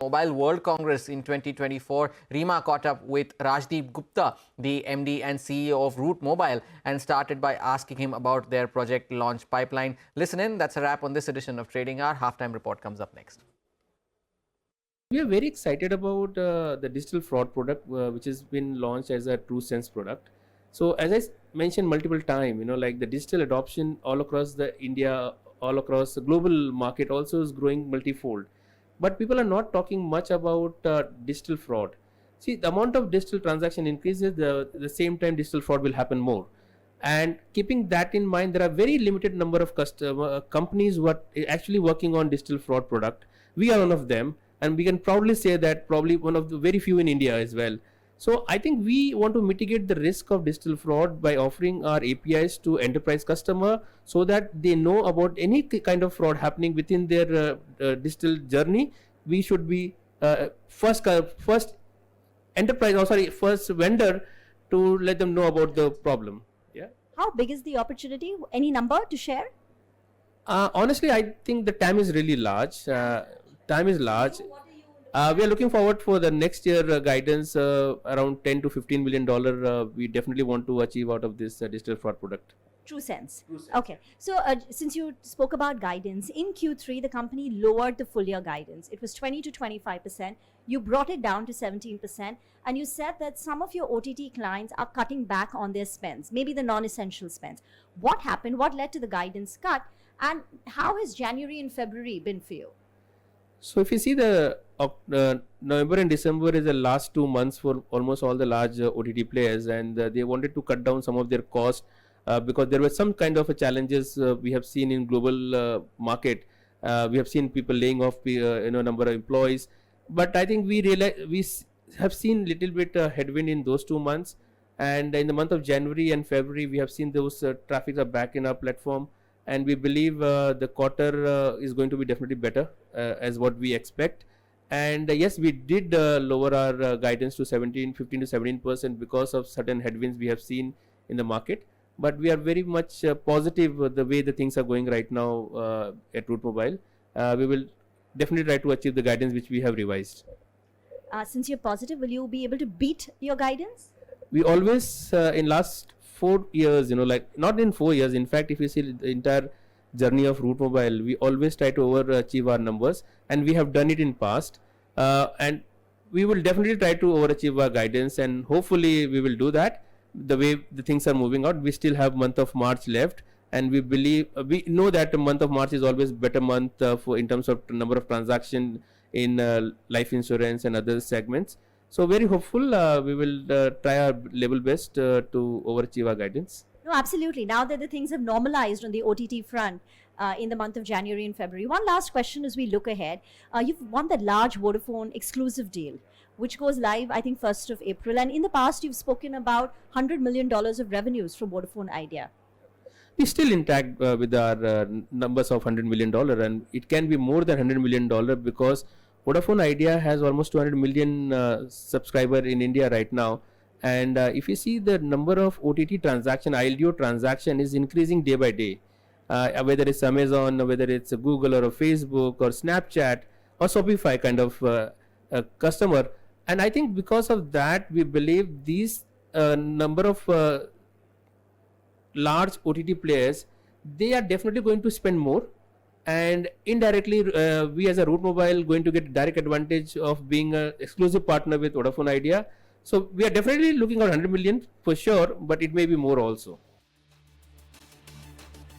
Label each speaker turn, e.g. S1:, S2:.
S1: Mobile World Congress in 2024, Reema caught up with Rajdip Gupta, the MD and CEO of Route Mobile, and started by asking him about their project launch pipeline. Listen in, that's a wrap on this edition of Trading Hour. Halftime report comes up next.
S2: We are very excited about the digital fraud product, which has been launched as a TruSense product. So as I mentioned multiple times, like the digital adoption all across the India, all across the global market also is growing multifold. But people are not talking much about digital fraud. See, the amount of digital transaction increases, the same time digital fraud will happen more. And keeping that in mind, there are very limited number of companies who are actually working on digital fraud product. We are one of them, and we can proudly say that probably one of the very few in India as well. So I think we want to mitigate the risk of digital fraud by offering our APIs to enterprise customer so that they know about any kind of fraud happening within their digital journey. We should be first vendor to let them know about the problem. Yeah.
S3: How big is the opportunity? Any number to share?
S2: Honestly, I think the TAM is really large. TAM is large. We are looking forward for the next year guidance around $10 to $15 million. We definitely want to achieve out of this digital fraud product.
S3: TruSense. Okay. So since you spoke about guidance, in Q3, the company lowered the full year guidance. It was 20 to 25%. You brought it down to 17%. And you said that some of your OTT clients are cutting back on their spends, maybe the non-essential spends. What happened? What led to the guidance cut? And how has January and February been for you?
S2: So if you see the November and December is the last 2 months for almost all the large OTT players, and they wanted to cut down some of their costs because there were some kind of challenges we have seen in global market. We have seen people laying off number of employees, but I think we have seen little bit headwind in those 2 months, and in the month of January and February we have seen those traffics are back in our platform. And we believe the quarter is going to be definitely better as what we expect. And yes, we did lower our guidance to 15 to 17% because of certain headwinds we have seen in the market. But we are very much positive the way the things are going right now at Route Mobile. We will definitely try to achieve the guidance which we have revised.
S3: Since you're positive, will you be able to beat your guidance?
S2: We always in last 4 years, like not in 4 years. In fact, if you see the entire journey of Route Mobile, we always try to overachieve our numbers, and we have done it in past. And we will definitely try to overachieve our guidance, and hopefully we will do that. The way the things are moving out, we still have month of March left, and we believe we know that the month of March is always better month for in terms of number of transaction in life insurance and other segments. So very hopeful, we will try our level best to overachieve our guidance.
S3: No, absolutely. Now that the things have normalized on the OTT front in the month of January and February. One last question as we look ahead. You've won that large Vodafone exclusive deal, which goes live, I think, 1st of April. And in the past, you've spoken about $100 million of revenues from Vodafone Idea.
S2: We're still intact with our numbers of $100 million, and it can be more than $100 million because Vodafone Idea has almost 200 million subscriber in India right now, and if you see the number of OTT transaction, ILDO transaction is increasing day by day. Whether it's Amazon, or whether it's Google or Facebook or Snapchat or Shopify kind of customer, and I think because of that, we believe these number of large OTT players, they are definitely going to spend more. And indirectly, we as a Route Mobile going to get direct advantage of being an exclusive partner with Vodafone Idea. So we are definitely looking at 100 million for sure, but it may be more also.